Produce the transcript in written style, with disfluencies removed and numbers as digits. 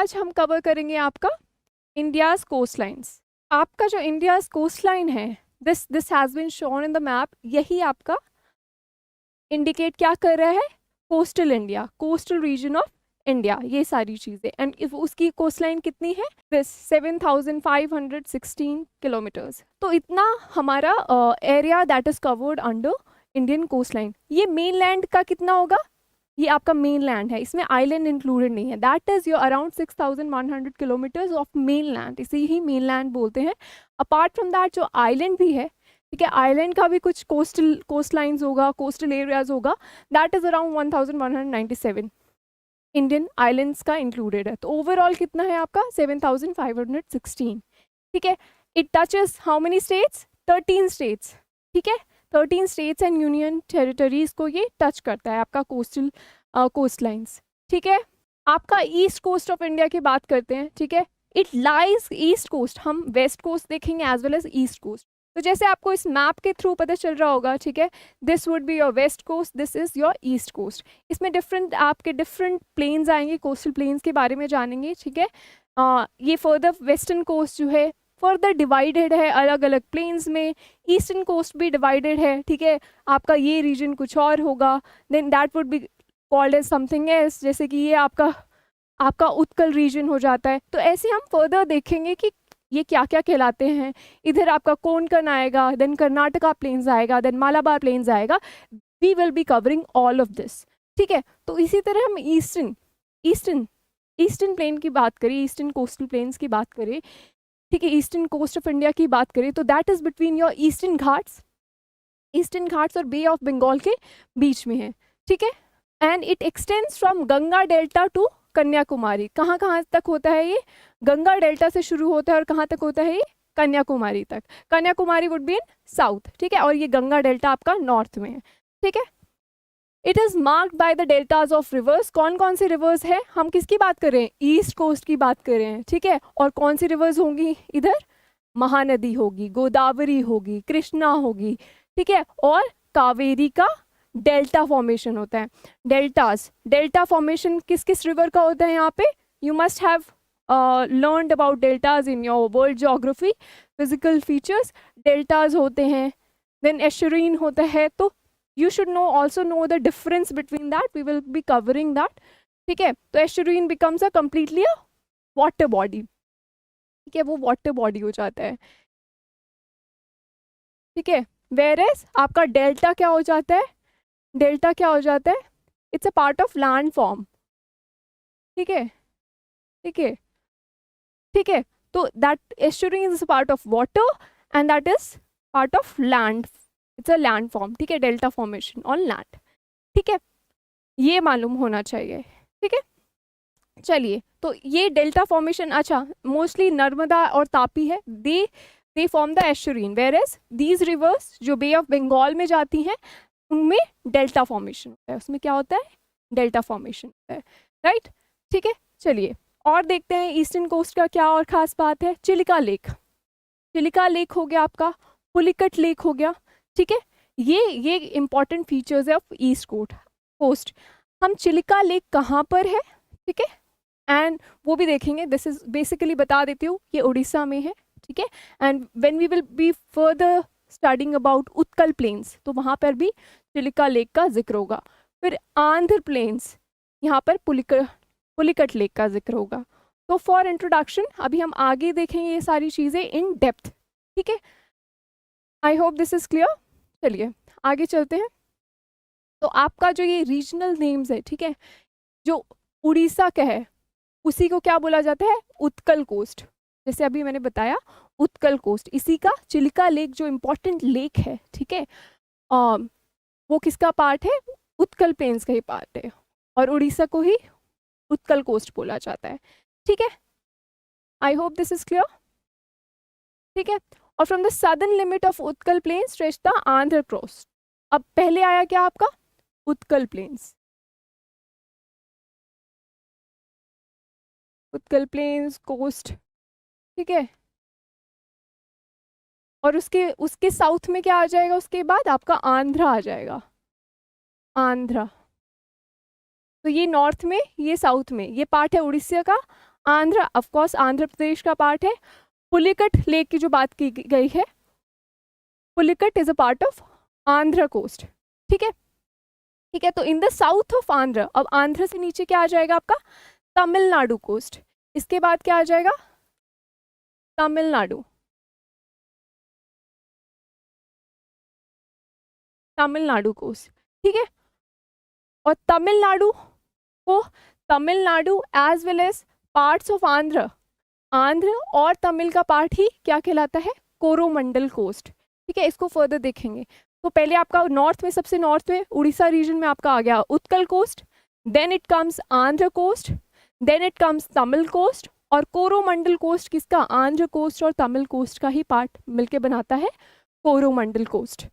आज हम कवर करेंगे आपका इंडियाज कोस्ट लाइन्स। आपका जो इंडियाज कोस्ट लाइन है, this has been shown in the map, यही आपका इंडिकेट क्या कर रहा है, coastal India, coastal region of India, ये सारी चीजें। एंड इफ उसकी कोस्ट लाइन कितनी है, दिस 7516 किलोमीटर्स। तो इतना हमारा area that is covered under Indian coast line. ये मेन लैंड का कितना होगा, ये आपका मेन लैंड है, इसमें आइलैंड इंक्लूडेड नहीं है। That is your around 6100 kilometres of main land, इसे ही मेन लैंड बोलते हैं। अपार्ट फ्रॉम दैट जो आइलैंड भी है, ठीक है, आइलैंड का भी कुछ कोस्ट लाइन्स होगा, कोस्टल एरियाज होगा, that is around 1197 Indian islands का इंक्लूडेड है। तो ओवरऑल कितना है आपका 7516, ठीक है। It touches how many states, 13 states, ठीक है, 13 स्टेट्स एंड यूनियन टेरिटरीज को ये टच करता है आपका कोस्टल कोस्ट लाइन्स, ठीक है। आपका ईस्ट कोस्ट ऑफ इंडिया की बात करते हैं, ठीक है, इट लाइज ईस्ट कोस्ट, हम वेस्ट कोस्ट देखेंगे as well as east coast. तो जैसे आपको इस मैप के थ्रू पता चल रहा होगा, ठीक है, this would be your west coast, this is your east coast. इसमें डिफरेंट प्लेन्स आएंगे, कोस्टल प्लेन्स के बारे में जानेंगे, ठीक है। ये फर्दर वेस्टर्न कोस्ट जो है फर्दर डिवाइडेड है अलग अलग प्लेन्स में, ईस्टर्न कोस्ट भी डिवाइडेड है, ठीक है। आपका ये रीजन कुछ और होगा, then that would be called as something else, जैसे कि ये आपका उत्कल रीजन हो जाता है। तो ऐसे हम फर्दर देखेंगे कि ये क्या क्या कहलाते हैं। इधर आपका कोंकण आएगा, देन कर्नाटका प्लेन्स आएगा, देन मालाबार प्लेन्स आएगा। We will be covering all of this, ठीक है। तो इसी तरह हम ईस्टर्न प्लेन की बात करें, ईस्टर्न कोस्टल प्लेन्स की बात करें, ठीक है, ईस्टर्न कोस्ट ऑफ इंडिया की बात करें, तो that is between your eastern Ghats और बे ऑफ बंगाल के बीच में है, ठीक है। And it extends from Ganga delta two Kanyakumari. कहाँ तक होता है ये, गंगा डेल्टा से शुरू होता है और कहाँ तक होता है ये, कन्याकुमारी तक। Kanyakumari would be in south, ठीक है, और ये गंगा डेल्टा आपका नॉर्थ में है, ठीक है। It is marked by the deltas of reverse. कौन कौन सी रिवर्स है, हम किसकी बात कर रहे हैं, ईस्ट कोस्ट की बात कर रहे हैं, ठीक है। और कौन सी रिवर्स होंगी इधर, महानदी होगी, गोदावरी होगी, कृष्णा होगी, ठीक है, और कावेरी का डेल्टा फॉर्मेशन होता है। डेल्टा फॉर्मेशन किस किस रिवर का होता है यहाँ पे, you must have learned about deltas in your world geography physical features. Deltas होते हैं, देन एस्चुरीन होता है, तो you should also know the difference between that, we will be covering that, ठीक है। तो एस्चुरीन becomes a completely a water body, ठीक है, वो वाटर बॉडी हो जाता है, ठीक है। whereas आपका डेल्टा क्या हो जाता है, it's a part of land form, ठीक है, तो that estuarine is a part of water and that is part of land, it's a land form, ठीक है, डेल्टा फॉर्मेशन ऑन लैंड, ठीक है, ये मालूम होना चाहिए, ठीक है। चलिए, तो ये डेल्टा फॉर्मेशन, अच्छा, मोस्टली नर्मदा और तापी है, they form the estuarine, whereas these rivers जो बे ऑफ बंगाल में जाती हैं उनमें डेल्टा फॉर्मेशन होता है, उसमें क्या होता है, डेल्टा फॉर्मेशन होता है, राइट, ठीक है। चलिए और देखते हैं ईस्टर्न कोस्ट का क्या और खास बात है। चिलिका लेक हो गया आपका, पुलिकट लेक हो गया, ठीक है, ये इंपॉर्टेंट फीचर्स है ऑफ ईस्ट कोस्ट। हम चिलिका लेक कहाँ पर है, ठीक है, एंड वो भी देखेंगे। दिस इज बेसिकली बता देती हूँ, ये उड़ीसा में है, ठीक है। And when we will be further studying about Utkal plains, तो वहाँ पर भी चिलिका लेक का जिक्र होगा। फिर आंध्र प्लेन्स, यहाँ पर पुलिकट लेक का जिक्र होगा। तो फॉर इंट्रोडक्शन अभी हम आगे देखेंगे ये सारी चीज़ें इन डेप्थ, ठीक है। I hope this is clear. चलिए आगे चलते हैं। तो आपका जो ये रीजनल नेम्स है, ठीक है, जो उड़ीसा का है उसी को क्या बोला जाता है, उत्कल कोस्ट। जैसे अभी मैंने बताया उत्कल कोस्ट, इसी का चिलिका लेक जो इम्पोर्टेंट लेक है, ठीक है, वो किसका पार्ट है, उत्कल प्लेन्स का ही पार्ट है, और उड़ीसा को ही उत्कल कोस्ट बोला जाता है, ठीक है। I hope this is clear, ठीक है। और from the southern limit of Utkal plain stretch the Andhra coast. अब पहले आया क्या आपका, Utkal plains, Utkal plains coast, ठीक है। और उसके साउथ में क्या आ जाएगा, उसके बाद आपका आंध्रा आ जाएगा, आंध्रा। तो ये नॉर्थ में, ये साउथ में, ये पार्ट है उड़ीसा का, आंध्र ऑफ कोर्स आंध्र प्रदेश का पार्ट है। पुलिकट लेक की जो बात की गई है, Pulicat is a part of Andhra coast. ठीक है, ठीक है। तो in the south of Andhra, अब आंध्र से नीचे क्या आ जाएगा आपका, तमिलनाडु कोस्ट। इसके बाद क्या आ जाएगा, तमिलनाडु, तमिलनाडु कोस्ट। ठीक है, और तमिलनाडु को, Tamil Nadu as well as parts of Andhra, Andhra और तमिल का पार्ट ही क्या कहलाता है, कोरोमंडल कोस्ट। ठीक है, इसको फर्दर देखेंगे। तो पहले आपका नॉर्थ में, सबसे नॉर्थ में उड़ीसा रीजन में आपका आ गया Utkal coast, then it comes Andhra coast, then it comes Tamil coast, और कोरोमंडल कोस्ट किसका, आंध्र कोस्ट और तमिल कोस्ट का ही पार्ट मिलके बनाता है कोरोमंडल कोस्ट।